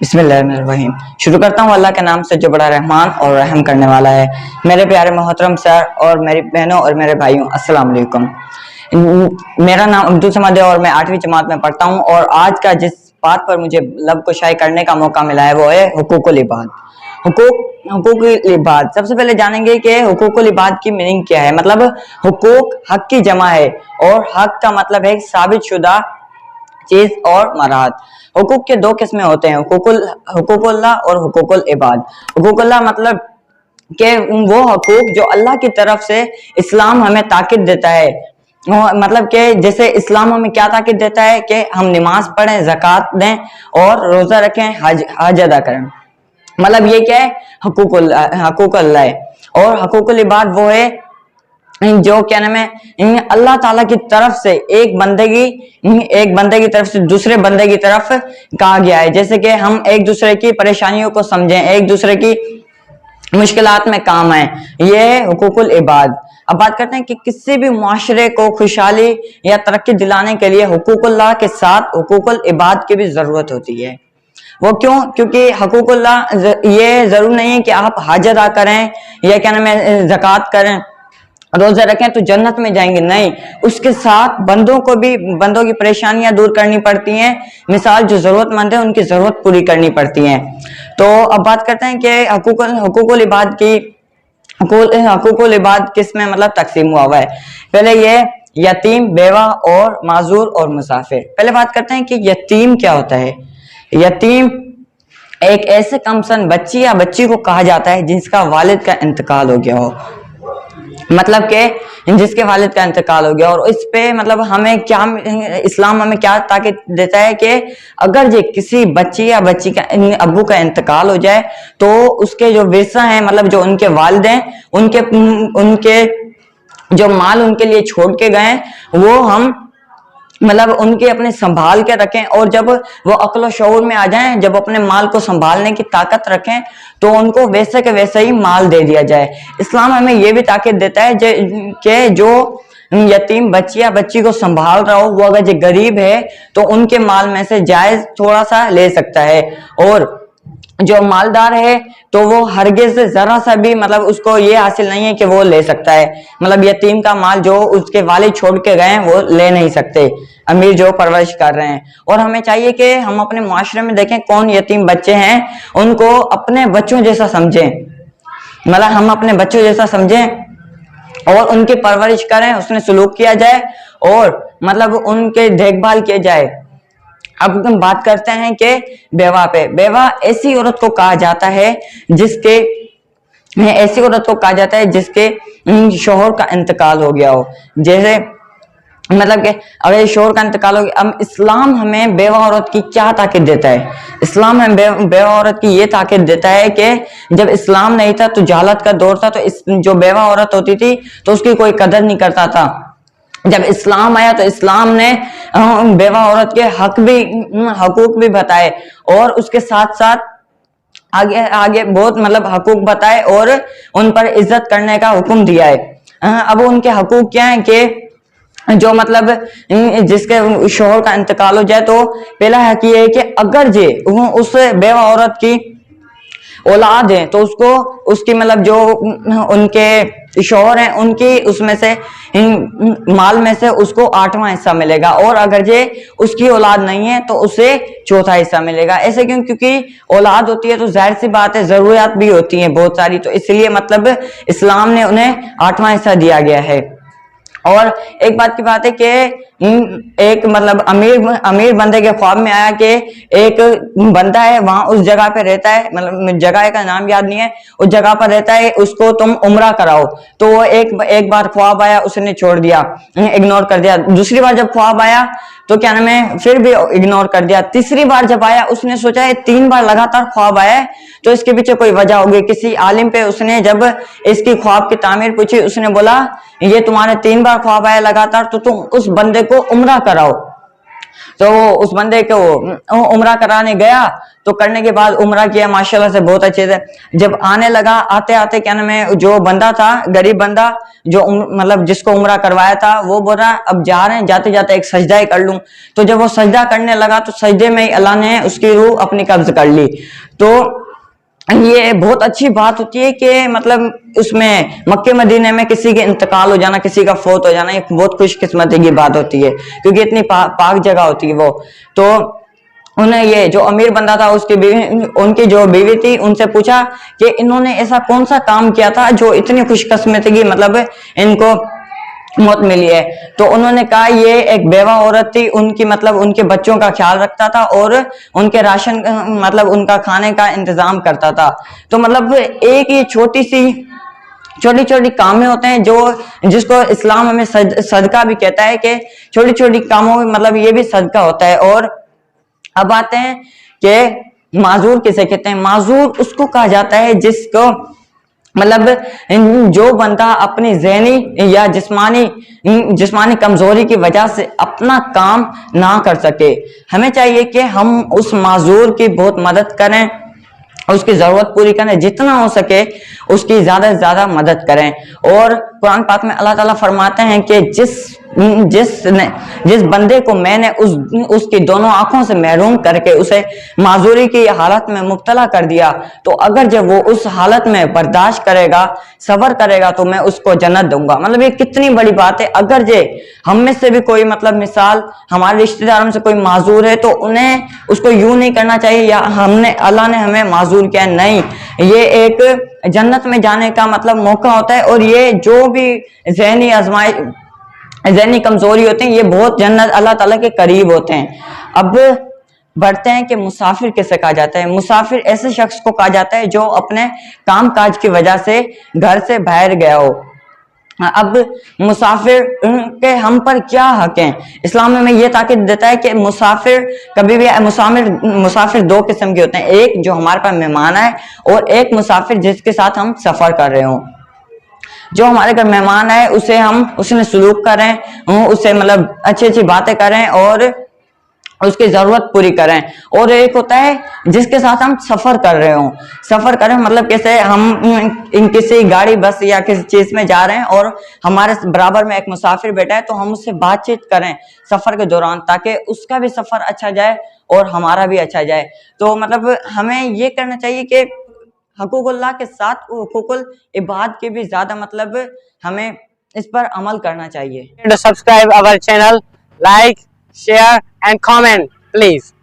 बिस्मिल्लाहिर्रहमानिर्रहीम। शुरू करता हूँ अल्लाह के नाम से जो बड़ा रहमान और रहम करने वाला है। मेरे प्यारे मोहतरम सर और मेरी बहनों और मेरे भाइयों, अस्सलाम वालेकुम। मेरा नाम अब्दुल समद है और मैं 8वीं जमात में पढ़ता हूँ। और आज का जिस बात पर मुझे लब कुशाई करने का मौका मिला है वो है हुकूकुल इबाद। हुकूकुल इबाद, सबसे पहले जानेंगे कि हुकूकुल इबाद की मीनिंग क्या है। मतलब हुकूक हक की जमा है और हक का मतलब है साबित शुदा चीज और मराहत। हुकूक के दो किस्में होते हैं, हुकूकुल्लाह और हुकूकुल इबाद। हुकूकुल्लाह मतलब के वो हकूक जो अल्लाह की तरफ से इस्लाम हमें ताकीद देता है। मतलब कि जैसे इस्लाम हमें क्या ताकीद देता है कि हम नमाज पढ़ें, ज़कात दें और रोजा रखें, हज अदा करें। मतलब ये क्या है, हकूकुल्लाह है। और हकूकुल इबाद वो है जो क्या नाम है, अल्लाह ताला की तरफ से एक बंदे की तरफ से दूसरे बंदे की तरफ कहा गया है। जैसे कि हम एक दूसरे की परेशानियों को समझें, एक दूसरे की मुश्किलात में काम आए, ये है हुकूकुल इबाद। अब बात करते हैं कि किसी भी मुआशरे को खुशहाली या तरक्की दिलाने के लिए हुकूकुल्लाह के साथ हुकूकुल इबाद की भी जरूरत होती है। वो क्यों? क्योंकि हकूकुल्लाह ये जरूर नहीं है कि आप हज अदा करें या क्या नाम है ज़कात करें, रोजा रखें तो जन्नत में जाएंगे, नहीं। उसके साथ बंदों को भी, बंदों की परेशानियां दूर करनी पड़ती हैं। मिसाल जो जरूरतमंद है उनकी जरूरत पूरी करनी पड़ती है। तो अब बात करते हैं कि हकूकुल इबाद की हकूकुल इबाद किस में मतलब तकसीम हुआ है। पहले ये यतीम, बेवा और माजूर और मुसाफिर। पहले बात करते हैं कि यतीम क्या होता है। यतीम एक ऐसे कमसन बच्ची या बच्ची को कहा जाता है जिसका वालिद का इंतकाल हो गया हो। मतलब के जिसके वालिद का इंतकाल हो गया। और इस पे मतलब हमें क्या, इस्लाम हमें क्या ताकीद देता है कि अगर जे किसी बच्ची या बच्ची का अब्बू का इंतकाल हो जाए तो उसके जो विरसा है, मतलब जो उनके वालिद हैं, उनके जो माल उनके लिए छोड़ के गए वो हम मतलब उनके अपने संभाल के रखें। और जब वो अक्ल शऊर में आ जाएं, जब अपने माल को संभालने की ताकत रखें तो उनको वैसे के वैसे ही माल दे दिया जाए। इस्लाम हमें ये भी ताकीद देता है कि जो यतीम बच्ची या बच्ची को संभाल रहा हो वो अगर जो गरीब है तो उनके माल में से जायज थोड़ा सा ले सकता है। और जो मालदार है तो वो हरगिज जरा सा भी मतलब उसको ये हासिल नहीं है कि वो ले सकता है। मतलब यतीम का माल जो उसके वालिद छोड़ के गए हैं वो ले नहीं सकते, अमीर जो परवरिश कर रहे हैं। और हमें चाहिए कि हम अपने मुआशरे में देखें कौन यतीम बच्चे हैं, उनको अपने बच्चों जैसा समझें। मतलब हम अपने बच्चों जैसा समझें और उनकी परवरिश करें, उसमें सलूक किया जाए और मतलब उनके देखभाल किया जाए। अब हम बात करते हैं कि बेवा पे। बेवा ऐसी औरत को कहा जाता है जिसके जिसके शोहर का इंतकाल हो गया हो। जैसे मतलब कि अगर शोहर का इंतकाल हो गया, अब इस्लाम हमें बेवा औरत की क्या ताकीद देता है। इस्लाम हमें बेवा औरत की ये ताकीद देता है कि जब इस्लाम नहीं था तो जहालत का दौर था, तो जो बेवा औरत होती थी तो उसकी कोई कदर नहीं करता था। जब इस्लाम आया तो इस्लाम ने बेवा औरत के हकूक भी बताए और उसके साथ साथ आगे आगे बहुत मतलब हकूक बताए और उन पर इज्जत करने का हुक्म दिया है। अब उनके हकूक क्या है कि जो मतलब जिसके शोहर का इंतकाल हो जाए तो पहला हक ये है कि अगर जे उस बेवा औरत की औलाद है तो उसको उसकी मतलब जो उनके शौहर हैं उनकी उसमें से माल में से उसको 8वां हिस्सा मिलेगा। और अगर जे उसकी औलाद नहीं है तो उसे 4था हिस्सा मिलेगा। ऐसे क्यों? क्योंकि औलाद होती है तो जाहिर सी बात है जरूरियात भी होती हैं बहुत सारी, तो इसलिए मतलब इस्लाम ने उन्हें 8वां हिस्सा दिया गया है। और एक बात की बात है कि एक मतलब अमीर बंदे के ख्वाब में आया कि एक बंदा है वहां उस जगह पे रहता है, मतलब जगह का नाम याद नहीं है, उस जगह पर रहता है, उसको तुम उम्रा कराओ। तो वो एक बार ख्वाब आया, उसने छोड़ दिया, इग्नोर कर दिया। दूसरी बार जब ख्वाब आया तो क्या नाम है फिर भी इग्नोर कर दिया। तीसरी बार जब आया उसने सोचा ये 3 बार लगातार ख्वाब आया है तो इसके पीछे कोई वजह होगी। किसी आलिम पे उसने जब इसकी ख्वाब की तामीर पूछी, उसने बोला ये तुम्हारे 3 बार ख्वाब आया लगातार तो तुम उस बंदे को उम्रा कराओ। तो उस बंदे को उम्रा कराने गया, तो करने के बाद उम्रा किया माशाल्लाह से बहुत अच्छे से। जब आने लगा, आते आते क्या नाम है, जो बंदा था, गरीब बंदा जो मतलब जिसको उम्रा करवाया था, वो बोल रहा अब जा रहे हैं, जाते जाते एक सजदा ही कर लूं। तो जब वो सजदा करने लगा तो सजदे में ही अल्लाह ने उसकी रूह अपनी कब्ज कर ली। तो ये बहुत अच्छी बात होती है कि मतलब उसमें मक्के मदीने में किसी के इंतकाल हो जाना, किसी का फौत हो जाना, एक बहुत खुशकिस्मती की बात होती है, क्योंकि इतनी पाक जगह होती है वो। तो उन्हें ये जो अमीर बंदा था, उसकी बीवी, उनकी जो बीवी थी, उनसे पूछा कि इन्होंने ऐसा कौन सा काम किया था जो इतनी खुशकिस्मती की मतलब इनको मौत मिली है। तो उन्होंने कहा ये एक बेवा औरत थी, उनकी मतलब उनके बच्चों का ख्याल रखता था और उनके राशन मतलब उनका खाने का इंतजाम करता था। तो मतलब एक ये छोटी छोटी कामें होते हैं जो जिसको इस्लाम हमें सदका भी कहता है कि छोटी छोटी कामों में मतलब ये भी सदका होता है। और अब आते हैं कि माजूर किसे कहते हैं। माजूर उसको कहा जाता है जिसको मतलब जो बंदा अपनी ज़हनी या जिस्मानी कमजोरी की वजह से अपना काम ना कर सके। हमें चाहिए कि हम उस माजूर की बहुत मदद करें, उसकी जरूरत पूरी करें, जितना हो सके उसकी ज्यादा से ज्यादा मदद करें। और कुरान पाक में अल्लाह ताला फरमाते हैं कि जिस बंदे को मैंने उसकी दोनों आंखों से महरूम करके उसे माजूरी की हालत में मुब्तला कर दिया, तो अगर जब वो उस हालत में बर्दाश्त करेगा, सब्र करेगा, तो मैं उसको जन्नत दूंगा। मतलब ये कितनी बड़ी बात है। अगर जे हम में से भी कोई मतलब मिसाल हमारे रिश्तेदारों में से कोई माजूर है, तो उन्हें उसको यूं नहीं करना चाहिए या अल्लाह ने हमें माजूर किया, नहीं, ये एक जन्नत में जाने का मतलब मौका होता है। और ये जो भी ज़हनी कमजोरी होते हैं, ये बहुत जन्नत अल्लाह ताला के करीब होते हैं। अब बढ़ते हैं कि मुसाफिर किसे कहा जाता है। मुसाफिर ऐसे शख्स को कहा जाता है जो अपने काम काज की वजह से घर से बाहर गया हो। अब मुसाफिर के हम पर क्या हक हैं, इस्लाम में ये ताकीद देता है कि मुसाफिर कभी भी मुसाफिर दो किस्म के होते हैं, एक जो हमारे पास मेहमान आए और एक मुसाफिर जिसके साथ हम सफर कर रहे हो। जो हमारे घर मेहमान आए उसे हम उसने सलूक करें, उससे मतलब अच्छी अच्छी बातें करें और उसकी जरूरत पूरी करें। और एक होता है जिसके साथ हम सफर कर रहे हो। सफर करें मतलब कैसे, हम किसी गाड़ी बस या किसी चीज में जा रहे हैं और हमारे बराबर में एक मुसाफिर बैठा है, तो हम उससे बातचीत करें सफर के दौरान, ताकि उसका भी सफर अच्छा जाए और हमारा भी अच्छा जाए। तो मतलब हमें ये करना चाहिए कि हकूकुल्लाह के साथ हुकूकुल इबाद के भी ज्यादा मतलब हमें इस पर अमल करना चाहिए। To subscribe our channel, like, share and comment please.